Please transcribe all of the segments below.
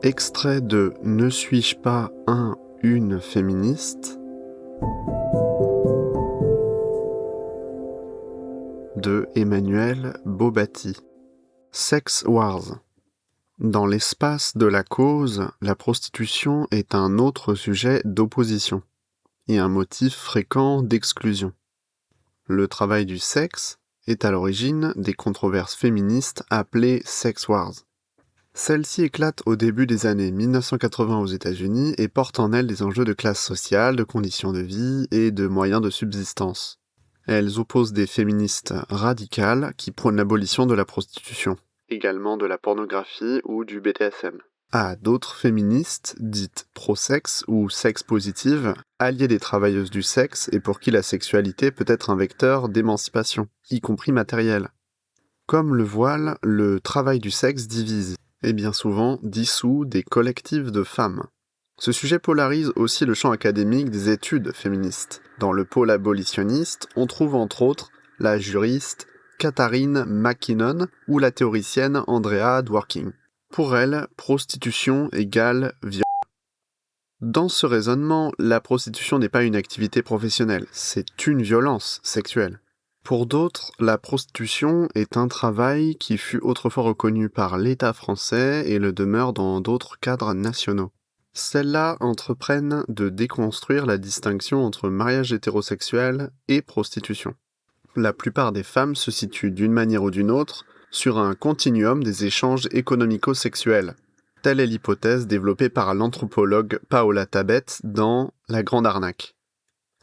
Extrait de Ne suis-je pas une féministe de Emmanuelle Bobatti. Sex Wars. Dans l'espace de la cause, la prostitution est un autre sujet d'opposition et un motif fréquent d'exclusion. Le travail du sexe est à l'origine des controverses féministes appelées sex wars. Celles-ci éclatent au début des années 1980 aux États-Unis et portent en elles des enjeux de classe sociale, de conditions de vie et de moyens de subsistance. Elles opposent des féministes radicales qui prônent l'abolition de la prostitution, également de la pornographie ou du BDSM, à d'autres féministes dites pro-sexe ou sexe-positives, alliées des travailleuses du sexe et pour qui la sexualité peut être un vecteur d'émancipation, y compris matérielle. Comme le voile, le travail du sexe divise, et bien souvent dissout des collectifs de femmes. Ce sujet polarise aussi le champ académique des études féministes. Dans le pôle abolitionniste, on trouve entre autres la juriste Catherine MacKinnon ou la théoricienne Andrea Dworkin. Pour elle, prostitution égale viol. Dans ce raisonnement, la prostitution n'est pas une activité professionnelle, c'est une violence sexuelle. Pour d'autres, la prostitution est un travail qui fut autrefois reconnu par l'État français et le demeure dans d'autres cadres nationaux. Celles-là entreprennent de déconstruire la distinction entre mariage hétérosexuel et prostitution. La plupart des femmes se situent d'une manière ou d'une autre sur un continuum des échanges économico-sexuels. Telle est l'hypothèse développée par l'anthropologue Paola Tabet dans La Grande Arnaque.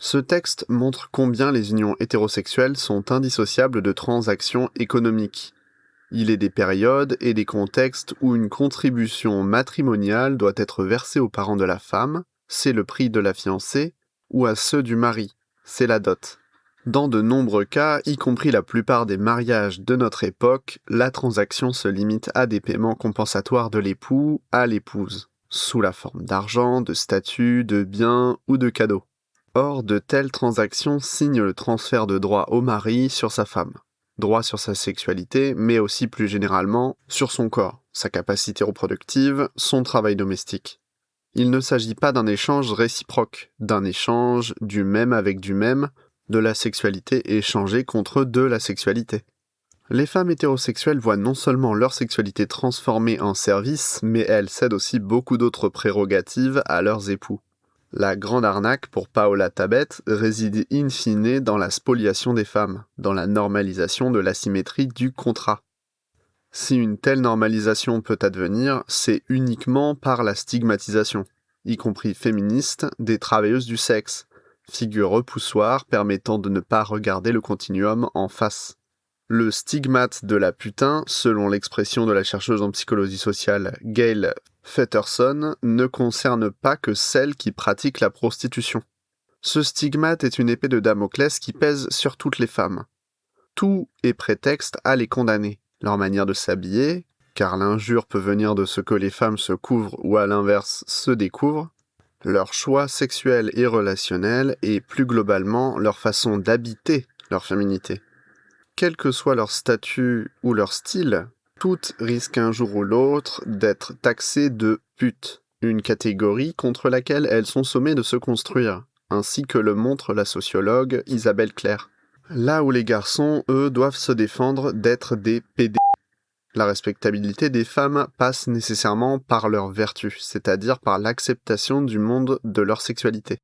Ce texte montre combien les unions hétérosexuelles sont indissociables de transactions économiques. Il est des périodes et des contextes où une contribution matrimoniale doit être versée aux parents de la femme, c'est le prix de la fiancée, ou à ceux du mari, c'est la dot. Dans de nombreux cas, y compris la plupart des mariages de notre époque, la transaction se limite à des paiements compensatoires de l'époux à l'épouse, sous la forme d'argent, de statut, de biens ou de cadeaux. Or, de telles transactions signent le transfert de droit au mari sur sa femme. Droit sur sa sexualité, mais aussi plus généralement sur son corps, sa capacité reproductive, son travail domestique. Il ne s'agit pas d'un échange réciproque, d'un échange du même avec du même, de la sexualité échangée contre de la sexualité. Les femmes hétérosexuelles voient non seulement leur sexualité transformée en service, mais elles cèdent aussi beaucoup d'autres prérogatives à leurs époux. La grande arnaque pour Paola Tabet réside in fine dans la spoliation des femmes, dans la normalisation de l'asymétrie du contrat. Si une telle normalisation peut advenir, c'est uniquement par la stigmatisation, y compris féministe, des travailleuses du sexe, figure repoussoire permettant de ne pas regarder le continuum en face. Le stigmate de la putain, selon l'expression de la chercheuse en psychologie sociale Gail Fetterson, ne concerne pas que celles qui pratiquent la prostitution. Ce stigmate est une épée de Damoclès qui pèse sur toutes les femmes. Tout est prétexte à les condamner. Leur manière de s'habiller, car l'injure peut venir de ce que les femmes se couvrent ou à l'inverse se découvrent, leur choix sexuel et relationnel et plus globalement leur façon d'habiter leur féminité. Quel que soit leur statut ou leur style, toutes risquent un jour ou l'autre d'être taxées de putes, une catégorie contre laquelle elles sont sommées de se construire, ainsi que le montre la sociologue Isabelle Claire. Là où les garçons, eux, doivent se défendre d'être des PD. La respectabilité des femmes passe nécessairement par leur vertu, c'est-à-dire par l'acceptation du monde de leur sexualité.